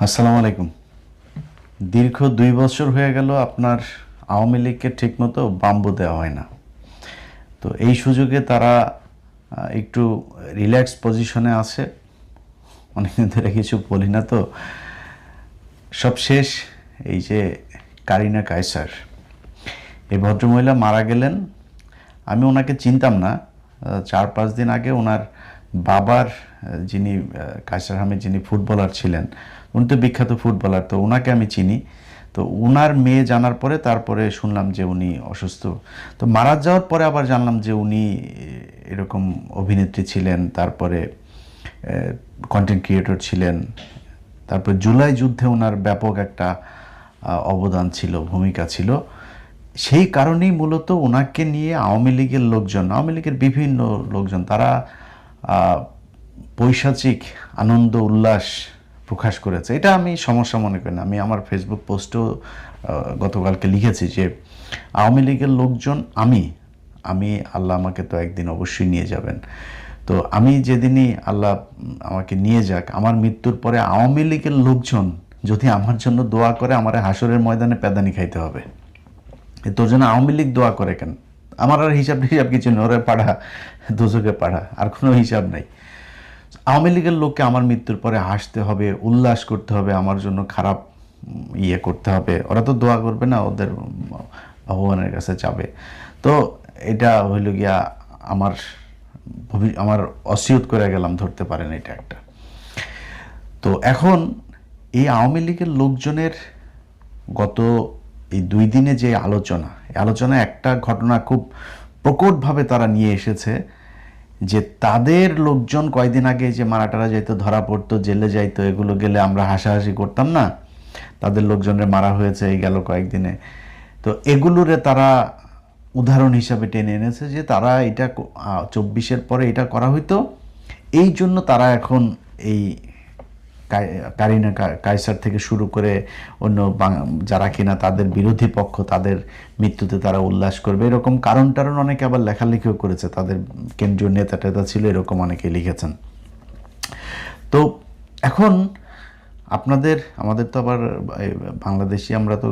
আসসালামু আলাইকুম। দীর্ঘ 2 বছর হয়ে গেল আপনার আওয়ামী লীগকে ঠিকমতো বাম্বু দেওয়া হয় না। তো এই সুযোগে তারা একটু রিল্যাক্স পজিশনে আছে। অনেকদিন ধরে কিছু বলি না, তো সব শেষ। এই যে কারিনা কায়সার, এই ভদ্রমহিলা মারা গেলেন। আমি ওনাকে চিনতাম না। 4-5 দিন আগে ওনার বাবার, যিনি কায়সার আহমেদ, যিনি ফুটবলার ছিলেন, উনি তো বিখ্যাত ফুটবলার, তো ওনাকে আমি চিনি। তো ওনার মেয়ে জানার পরে তারপরে শুনলাম যে উনি অসুস্থ। তো মারা যাওয়ার পরে আবার জানলাম যে উনি এরকম অভিনেত্রী ছিলেন, তারপরে কন্টেন্ট ক্রিয়েটর ছিলেন। তারপর জুলাই যুদ্ধে ওনার ব্যাপক একটা অবদান ছিল, ভূমিকা ছিল। সেই কারণেই মূলত ওনাকে নিয়ে আওয়ামী লীগের লোকজন, আওয়ামী লীগের বিভিন্ন লোকজন, তারা পৈশাচিক আনন্দ উল্লাস প্রকাশ করেছে। এটা আমি সমস্যা মনে করি না। আমি আমার ফেসবুক পোস্টেও গতকালকে লিখেছি যে আওয়ামী লীগের লোকজন, আমি আল্লাহ আমাকে তো একদিন অবশ্যই নিয়ে যাবেন। তো আমি যেদিনই আল্লাহ আমাকে নিয়ে যাক, আমার মৃত্যুর পরে আওয়ামী লীগের লোকজন যদি আমার জন্য দোয়া করে, আমার হাসরের ময়দানে প্যাদানি খাইতে হবে। তোর জন্য আওয়ামী লীগ দোয়া করে কেন? আমার আর হিসাব কিছু নেই, ওরে পাড়া, দুজকে পাড়া, আর কোনো হিসাব নাই। আওয়ামী লীগের লোককে আমার মৃত্যুর পরে হাসতে হবে, উল্লাস করতে হবে, আমার জন্য খারাপ করতে হবে। ওরা তো দোয়া করবে না, ওদের ভগবানের কাছে যাবে। তো এটা হইল গিয়া আমার আমার অসিয়ত করে গেলাম, ধরতে পারেন এটা একটা। তো এখন এই আওয়ামী লীগের লোকজনের গত এই 2 দিনে যে আলোচনা একটা ঘটনা খুব প্রকটভাবে তারা নিয়ে এসেছে, যে তাদের লোকজন কয়েকদিন আগে যে মারাটারা যাইতো, ধরা পড়তো, জেলে যাইতো, এগুলো গেলে আমরা হাসাহাসি করতাম না, তাদের লোকজনের মারা হয়েছে এই গেল কয়েকদিনে। তো এগুলোরে তারা উদাহরণ হিসাবে টেনে এনেছে যে তারা এটা 24-এর পরে এটা করা হইতো, এই জন্য তারা এখন এই কারিনা কায়সার থেকে শুরু করে অন্য যারা কিনা তাদের বিরোধী পক্ষ, তাদের মৃত্যুতে তারা উল্লাস করবে, এরকম কারণ অনেকে আবার লেখালেখিও করেছে। তাদের কেন্দ্রীয় নেতা টেতা ছিল, এরকম অনেকে লিখেছেন। তো এখন আমাদের তো আবার বাংলাদেশি, আমরা তো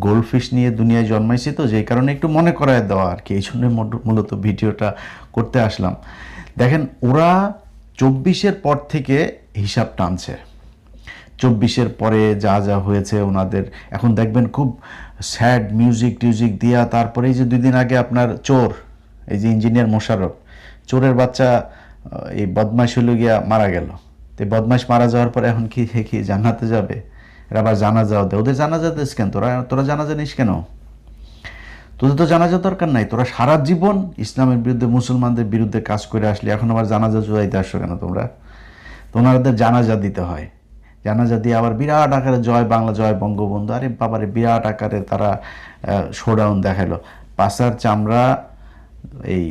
গোল্ডফিশ নিয়ে দুনিয়ায় জন্মাইছি, তো যেই কারণে একটু মনে করায় দেওয়া আর কি, এই জন্য মূলত ভিডিওটা করতে আসলাম। দেখেন, ওরা 24-এর পর থেকে হিসাব টানছে। 24-এর পরে যা যা হয়েছে ওনাদের, এখন দেখবেন খুব স্যাড মিউজিক টিউজিক দিয়া। তারপরে এই যে 2 দিন আগে আপনার চোর, এই যে ইঞ্জিনিয়ার মোশাররফ, চোরের বাচ্চা, এই বদমাইশ হইল গিয়া মারা গেল। তো বদমাইশ মারা যাওয়ার পরে এখন কি জান্নাতে যাবে? এরা আবার জানাজাও দেয়। ওদের জানাজা দিস কেন? তোরা জানাজা নিস কেন? তোদের তো জানাজা দরকার নাই। তোরা সারা জীবন ইসলামের বিরুদ্ধে, মুসলমানদের বিরুদ্ধে কাজ করে আসলি, এখন আবার জানাজা জুড়াইতে আসছো কেন তোমরা? তোমাদের জানাজা দিতে হয়। জানাজা দিয়ে আবার বিরাট আকারে জয় বাংলা, জয় বঙ্গবন্ধু, আরে বাবারে, বিরাট আকারে তারা শোডাউন দেখালো। পাছার চামড়া এই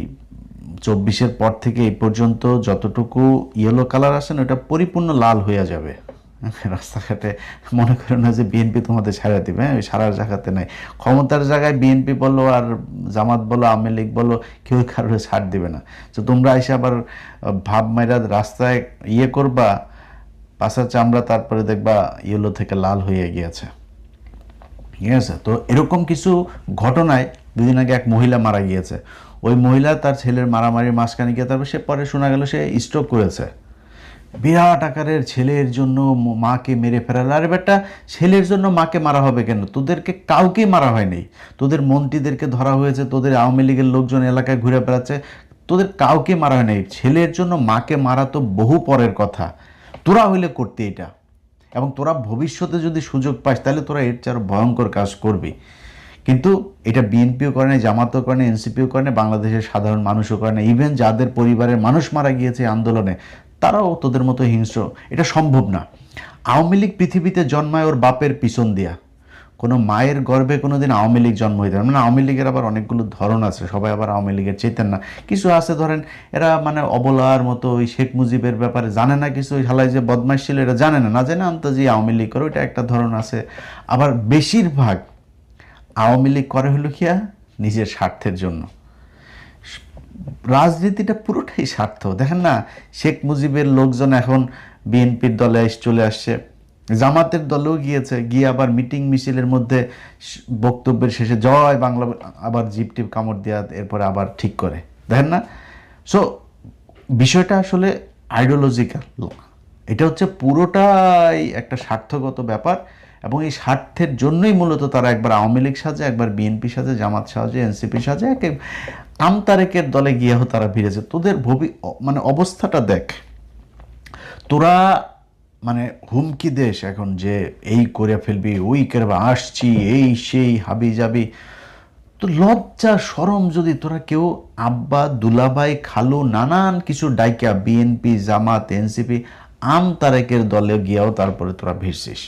24-এর পর থেকে এই পর্যন্ত যতটুকু ইয়েলো কালার আসে না, ওটা পরিপূর্ণ লাল হয়ে যাবে। রাস্তাঘাটে মনে করো না যে বিএনপি তোমাদের ছাড়া দিবে, ওই সারার জায়গাতে নাই। ক্ষমতার জায়গায় বিএনপি বলো আর জামাত বলো, আওয়ামী লীগ বলো, কেউ কারোর ছাড় দিবে না। তো তোমরা এসে আবার ভাব মাইরা রাস্তায় করবা, পাছার চামড়া, তারপরে দেখবা ইয়েলো থেকে লাল হয়ে গিয়েছে। ঠিক আছে? তো এরকম কিছু ঘটনায় 2 দিন আগে এক মহিলা মারা গিয়েছে। ওই মহিলা তার ছেলের মারামারির মাঝখানে গিয়ে, তারপর পরে শোনা গেল সে স্ট্রোক করেছে। বিরাট আকারের ছেলের জন্য মাকে মেরে ফেরাল। আরে বেটা, ছেলের জন্য মাকে মারা হবে কেন? তোদেরকে কাউকেই মারা হয়নি। তোদের মন্ত্রীদেরকে ধরা হয়েছে, তোদের আওয়ামী লীগের লোকজন এলাকায় ঘুরে বেড়াচ্ছে, তোদের কাউকে মারা হয়নি। ছেলের জন্য মাকে মারা তো বহু পরের কথা। তোরা হইলে করতে এটা, এবং তোরা ভবিষ্যতে যদি সুযোগ পাস তাহলে তোরা এর চেয়ে আরও ভয়ঙ্কর কাজ করবি। কিন্তু এটা বিএনপিও করে না, জামাতও করে না, এনসিপিও করে না, বাংলাদেশের সাধারণ মানুষও করে না। ইভেন যাদের পরিবারের মানুষ মারা গিয়েছে আন্দোলনে, তারাও তোদের মতো হিংস্র। এটা সম্ভব না। আওয়ামী লীগ পৃথিবীতে জন্মায় ওর বাপের পিছন দিয়া। কোনো মায়ের গর্ভে কোনো দিন আওয়ামী লীগ জন্ম হইতে পারে মানে আওয়ামী লীগের আবার অনেকগুলো ধরন আছে, সবাই আবার আওয়ামী লীগের চেতেন না। কিছু আছে, ধরেন এরা মানে অবলার মতো, ওই শেখ মুজিবের ব্যাপারে জানে না কিছু, ওই হালাই যে বদমাইশ ছিল এটা জানে না, জানে আন্তাজি আওয়ামী লীগ করে, ওইটা একটা ধরন আছে। আবার বেশিরভাগ আওয়ামী লীগ করে হলো কিয়া নিজের স্বার্থের জন্য। রাজনীতিটা পুরোটাই স্বার্থ। দেখেন না, শেখ মুজিবের লোকজন এখন বিএনপির দলে চলে আসছে, জামাতের দলেও গিয়েছে, গিয়ে আবার মিটিং মিছিলের মধ্যে বক্তব্যের শেষে জয় বাংলা আবার জিপ টিপ কামড় দেওয়া, এরপরে আবার ঠিক করে, দেখেন না? সো বিষয়টা আসলে আইডিওলজিক্যাল, এটা হচ্ছে পুরোটাই একটা স্বার্থগত ব্যাপার, এবং এই স্বার্থের জন্যই মূলত তারা একবার আওয়ামী লীগ সাজে, একবার বিএনপি সাজে, জামাত সাজে, এনসিপি সাজে, আমতারেকের দলে গিয়েও তারা ভিড়েছে। তোদের মানে অবস্থাটা দেখ, তোরা মানে হুমকি দেশ এখন যে এই করে ফেলবি, ওই করে আসছি, এই সেই হাবি যাবি। তো লজ্জা শরম যদি তোরা কেউ আব্বা দুলাভাই খালু নানান কিছু ডাইকা বিএনপি জামাত এনসিপি আম তারেকের দলে গিয়াও তারপরে তোরা ভিড়ছিস,